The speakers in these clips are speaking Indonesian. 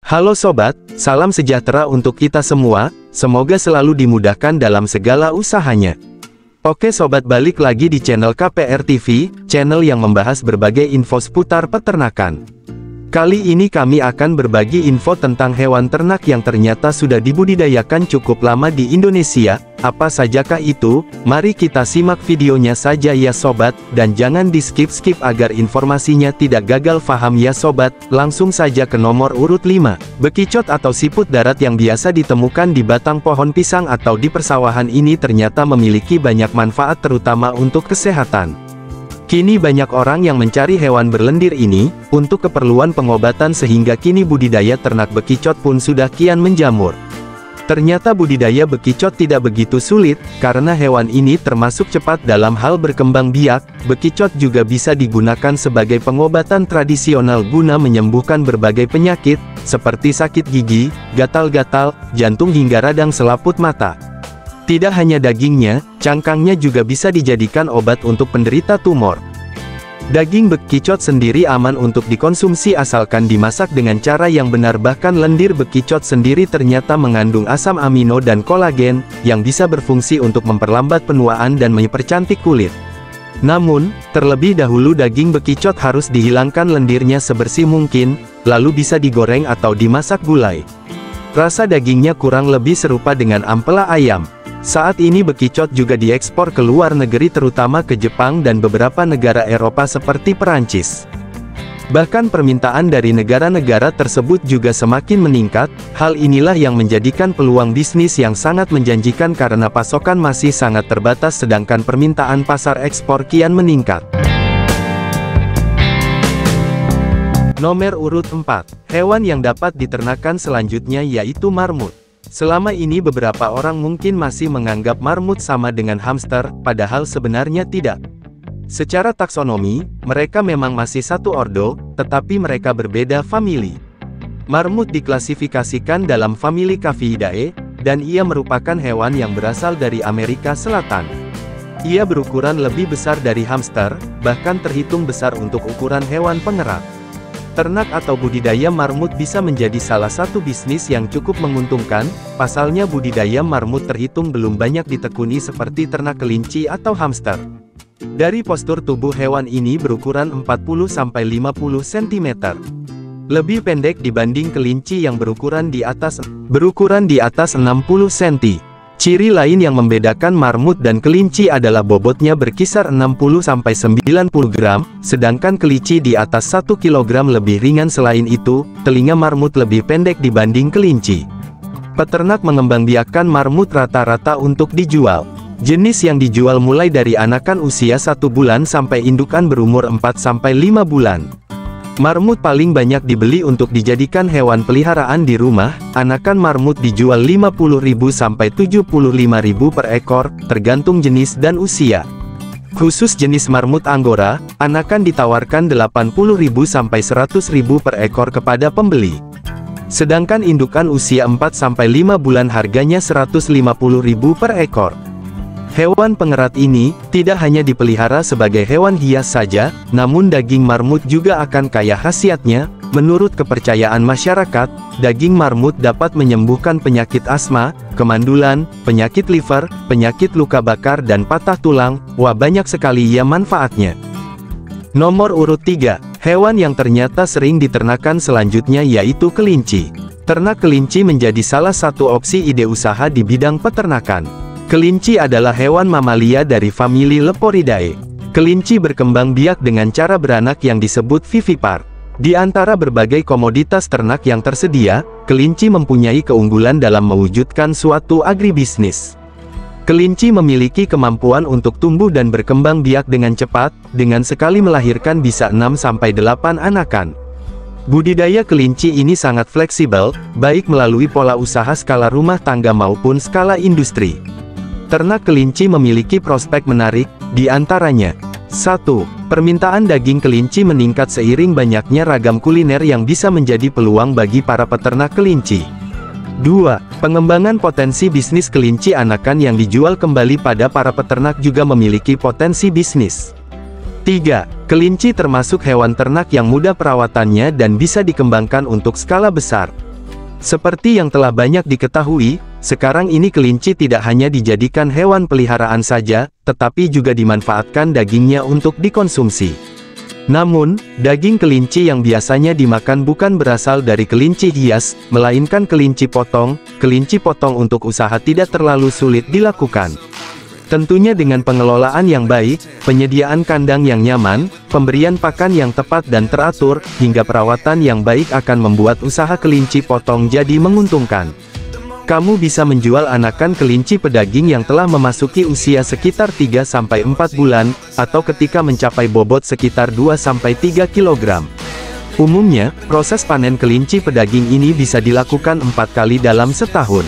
Halo sobat, salam sejahtera untuk kita semua, semoga selalu dimudahkan dalam segala usahanya. Oke sobat, balik lagi di channel KPR TV, channel yang membahas berbagai info seputar peternakan. Kali ini kami akan berbagi info tentang hewan ternak yang ternyata sudah dibudidayakan cukup lama di Indonesia. Apa sajakah itu? Mari kita simak videonya saja ya sobat, dan jangan di skip-skip agar informasinya tidak gagal paham ya sobat. Langsung saja ke nomor urut 5. Bekicot atau siput darat yang biasa ditemukan di batang pohon pisang atau di persawahan ini ternyata memiliki banyak manfaat terutama untuk kesehatan. Kini banyak orang yang mencari hewan berlendir ini, untuk keperluan pengobatan sehingga kini budidaya ternak bekicot pun sudah kian menjamur. Ternyata budidaya bekicot tidak begitu sulit, karena hewan ini termasuk cepat dalam hal berkembang biak. Bekicot juga bisa digunakan sebagai pengobatan tradisional guna menyembuhkan berbagai penyakit, seperti sakit gigi, gatal-gatal, jantung hingga radang selaput mata. Tidak hanya dagingnya, cangkangnya juga bisa dijadikan obat untuk penderita tumor. Daging bekicot sendiri aman untuk dikonsumsi asalkan dimasak dengan cara yang benar. Bahkan lendir bekicot sendiri ternyata mengandung asam amino dan kolagen, yang bisa berfungsi untuk memperlambat penuaan dan mempercantik kulit. Namun, terlebih dahulu daging bekicot harus dihilangkan lendirnya sebersih mungkin, lalu bisa digoreng atau dimasak gulai. Rasa dagingnya kurang lebih serupa dengan ampela ayam. Saat ini bekicot juga diekspor ke luar negeri terutama ke Jepang dan beberapa negara Eropa seperti Perancis. Bahkan permintaan dari negara-negara tersebut juga semakin meningkat. Hal inilah yang menjadikan peluang bisnis yang sangat menjanjikan karena pasokan masih sangat terbatas sedangkan permintaan pasar ekspor kian meningkat. Nomor urut 4. Hewan yang dapat diternakan selanjutnya yaitu marmut. Selama ini beberapa orang mungkin masih menganggap marmut sama dengan hamster, padahal sebenarnya tidak. Secara taksonomi, mereka memang masih satu ordo, tetapi mereka berbeda famili. Marmut diklasifikasikan dalam famili Caviidae, dan ia merupakan hewan yang berasal dari Amerika Selatan. Ia berukuran lebih besar dari hamster, bahkan terhitung besar untuk ukuran hewan pengerat. Ternak atau budidaya marmut bisa menjadi salah satu bisnis yang cukup menguntungkan, pasalnya budidaya marmut terhitung belum banyak ditekuni seperti ternak kelinci atau hamster. Dari postur tubuh hewan ini berukuran 40-50 cm. Lebih pendek dibanding kelinci yang berukuran di atas 60 cm. Ciri lain yang membedakan marmut dan kelinci adalah bobotnya berkisar 60-90 gram, sedangkan kelinci di atas 1 kg lebih ringan. Selain itu, telinga marmut lebih pendek dibanding kelinci. Peternak mengembangbiakkan marmut rata-rata untuk dijual. Jenis yang dijual mulai dari anakan usia 1 bulan sampai indukan berumur 4-5 bulan. Marmut paling banyak dibeli untuk dijadikan hewan peliharaan di rumah. Anakan marmut dijual Rp50.000 sampai Rp75.000 per ekor, tergantung jenis dan usia. Khusus jenis marmut Anggora, anakan ditawarkan Rp80.000 sampai Rp100.000 per ekor kepada pembeli. Sedangkan indukan usia 4-5 bulan harganya Rp150.000 per ekor. Hewan pengerat ini tidak hanya dipelihara sebagai hewan hias saja, namun daging marmut juga akan kaya khasiatnya. Menurut kepercayaan masyarakat, daging marmut dapat menyembuhkan penyakit asma, kemandulan, penyakit liver, penyakit luka bakar dan patah tulang. Wah, banyak sekali ya manfaatnya. Nomor urut 3. Hewan yang ternyata sering diternakan selanjutnya yaitu kelinci. Ternak kelinci menjadi salah satu opsi ide usaha di bidang peternakan. Kelinci adalah hewan mamalia dari famili Leporidae. Kelinci berkembang biak dengan cara beranak yang disebut vivipar. Di antara berbagai komoditas ternak yang tersedia, kelinci mempunyai keunggulan dalam mewujudkan suatu agribisnis. Kelinci memiliki kemampuan untuk tumbuh dan berkembang biak dengan cepat, dengan sekali melahirkan bisa 6-8 anakan. Budidaya kelinci ini sangat fleksibel, baik melalui pola usaha skala rumah tangga maupun skala industri. Ternak kelinci memiliki prospek menarik, di antaranya 1. Permintaan daging kelinci meningkat seiring banyaknya ragam kuliner yang bisa menjadi peluang bagi para peternak kelinci. 2. Pengembangan potensi bisnis kelinci anakan yang dijual kembali pada para peternak juga memiliki potensi bisnis. 3. Kelinci termasuk hewan ternak yang mudah perawatannya dan bisa dikembangkan untuk skala besar. Seperti yang telah banyak diketahui, sekarang ini kelinci tidak hanya dijadikan hewan peliharaan saja, tetapi juga dimanfaatkan dagingnya untuk dikonsumsi. Namun, daging kelinci yang biasanya dimakan bukan berasal dari kelinci hias, melainkan kelinci potong. Kelinci potong untuk usaha tidak terlalu sulit dilakukan. Tentunya dengan pengelolaan yang baik, penyediaan kandang yang nyaman, pemberian pakan yang tepat dan teratur, hingga perawatan yang baik akan membuat usaha kelinci potong jadi menguntungkan. Kamu bisa menjual anakan kelinci pedaging yang telah memasuki usia sekitar 3-4 bulan, atau ketika mencapai bobot sekitar 2-3 kg. Umumnya, proses panen kelinci pedaging ini bisa dilakukan 4 kali dalam setahun.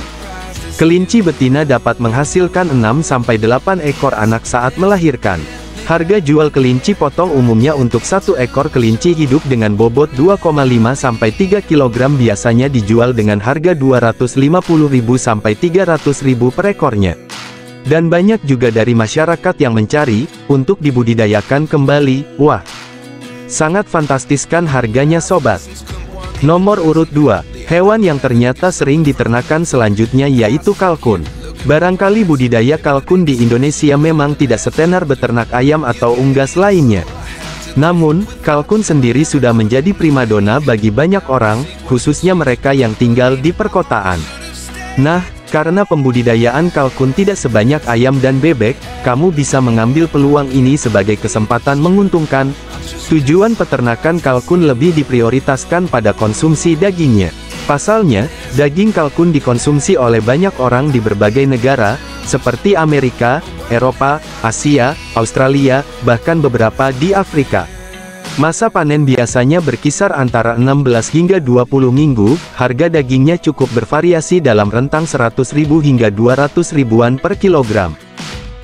Kelinci betina dapat menghasilkan 6-8 ekor anak saat melahirkan. Harga jual kelinci potong umumnya untuk satu ekor kelinci hidup dengan bobot 2,5-3 kg biasanya dijual dengan harga Rp250.000-300.000 per ekornya. Dan banyak juga dari masyarakat yang mencari, untuk dibudidayakan kembali. Wah, sangat fantastis kan harganya sobat. Nomor urut 2. Hewan yang ternyata sering diternakan selanjutnya yaitu kalkun. Barangkali budidaya kalkun di Indonesia memang tidak setenar beternak ayam atau unggas lainnya. Namun, kalkun sendiri sudah menjadi primadona bagi banyak orang, khususnya mereka yang tinggal di perkotaan. Nah, karena pembudidayaan kalkun tidak sebanyak ayam dan bebek, kamu bisa mengambil peluang ini sebagai kesempatan menguntungkan. Tujuan peternakan kalkun lebih diprioritaskan pada konsumsi dagingnya. Pasalnya, daging kalkun dikonsumsi oleh banyak orang di berbagai negara, seperti Amerika, Eropa, Asia, Australia, bahkan beberapa di Afrika. Masa panen biasanya berkisar antara 16 hingga 20 minggu, harga dagingnya cukup bervariasi dalam rentang 100.000 hingga 200.000-an per kilogram.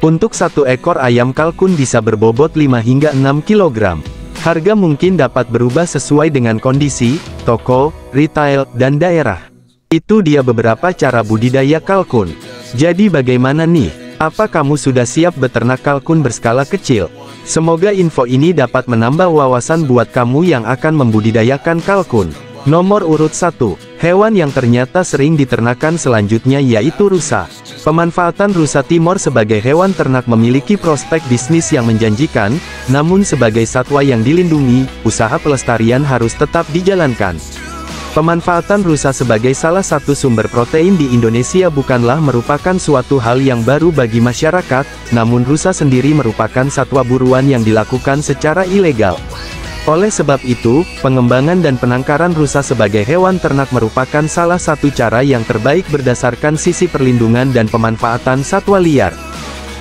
Untuk satu ekor ayam kalkun bisa berbobot 5 hingga 6 kilogram. Harga mungkin dapat berubah sesuai dengan kondisi, toko, retail, dan daerah. Itu dia beberapa cara budidaya kalkun. Jadi bagaimana nih? Apa kamu sudah siap beternak kalkun berskala kecil? Semoga info ini dapat menambah wawasan buat kamu yang akan membudidayakan kalkun. Nomor urut 1. Hewan yang ternyata sering diternakan selanjutnya yaitu rusa. Pemanfaatan rusa Timor sebagai hewan ternak memiliki prospek bisnis yang menjanjikan, namun sebagai satwa yang dilindungi, usaha pelestarian harus tetap dijalankan. Pemanfaatan rusa sebagai salah satu sumber protein di Indonesia bukanlah merupakan suatu hal yang baru bagi masyarakat, namun rusa sendiri merupakan satwa buruan yang dilakukan secara ilegal. Oleh sebab itu, pengembangan dan penangkaran rusa sebagai hewan ternak merupakan salah satu cara yang terbaik berdasarkan sisi perlindungan dan pemanfaatan satwa liar.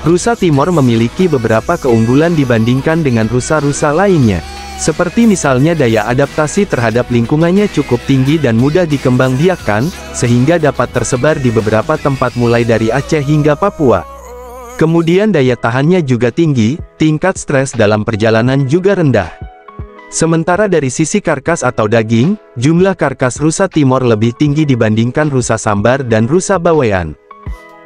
Rusa Timor memiliki beberapa keunggulan dibandingkan dengan rusa-rusa lainnya. Seperti misalnya daya adaptasi terhadap lingkungannya cukup tinggi dan mudah dikembangbiakkan, sehingga dapat tersebar di beberapa tempat mulai dari Aceh hingga Papua. Kemudian daya tahannya juga tinggi, tingkat stres dalam perjalanan juga rendah. Sementara dari sisi karkas atau daging, jumlah karkas rusa Timor lebih tinggi dibandingkan rusa sambar dan rusa bawean.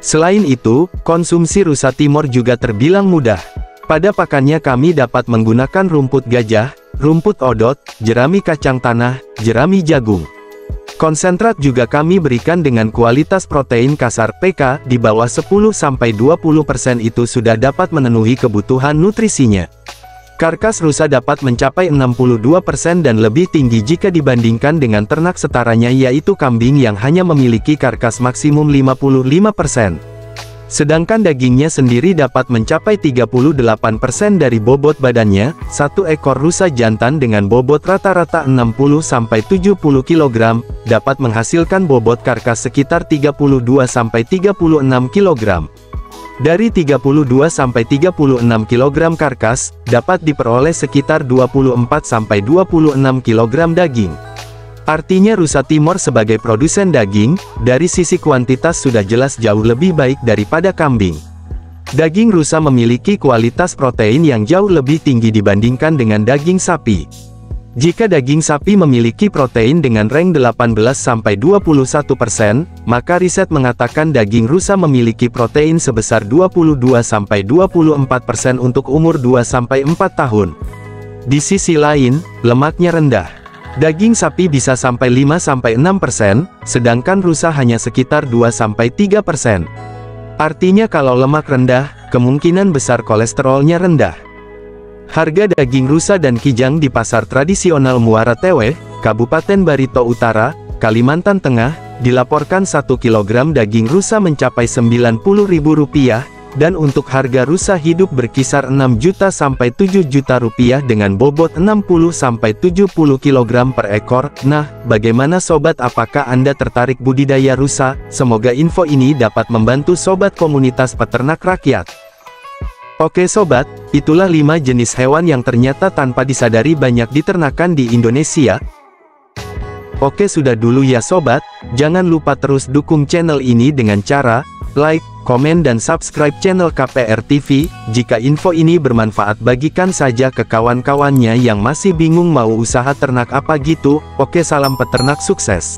Selain itu, konsumsi rusa Timor juga terbilang mudah. Pada pakannya kami dapat menggunakan rumput gajah, rumput odot, jerami kacang tanah, jerami jagung. Konsentrat juga kami berikan dengan kualitas protein kasar PK di bawah 10-20% itu sudah dapat memenuhi kebutuhan nutrisinya. Karkas rusa dapat mencapai 62% dan lebih tinggi jika dibandingkan dengan ternak setaranya yaitu kambing yang hanya memiliki karkas maksimum 55%. Sedangkan dagingnya sendiri dapat mencapai 38% dari bobot badannya. Satu ekor rusa jantan dengan bobot rata-rata 60-70 kg, dapat menghasilkan bobot karkas sekitar 32-36 kg. Dari 32-36 kg karkas, dapat diperoleh sekitar 24-26 kg daging. Artinya rusa Timor sebagai produsen daging, dari sisi kuantitas sudah jelas jauh lebih baik daripada kambing. Daging rusa memiliki kualitas protein yang jauh lebih tinggi dibandingkan dengan daging sapi. Jika daging sapi memiliki protein dengan rank 18-21%, maka riset mengatakan daging rusa memiliki protein sebesar 22-24% untuk umur 2-4 tahun. Di sisi lain, lemaknya rendah. Daging sapi bisa sampai 5-6%, sedangkan rusa hanya sekitar 2-3%. Artinya kalau lemak rendah, kemungkinan besar kolesterolnya rendah. Harga daging rusa dan kijang di pasar tradisional Muara Tewe, Kabupaten Barito Utara, Kalimantan Tengah, dilaporkan 1 kg daging rusa mencapai Rp90.000, dan untuk harga rusa hidup berkisar 6 juta sampai 7 juta rupiah dengan bobot 60 sampai 70 kg per ekor. Nah, bagaimana sobat, apakah Anda tertarik budidaya rusa? Semoga info ini dapat membantu sobat komunitas peternak rakyat. Oke sobat, itulah 5 jenis hewan yang ternyata tanpa disadari banyak diternakan di Indonesia. Oke, sudah dulu ya sobat, jangan lupa terus dukung channel ini dengan cara like, komen dan subscribe channel KPR TV. Jika info ini bermanfaat, bagikan saja ke kawan-kawannya yang masih bingung mau usaha ternak apa gitu. Oke, salam peternak sukses.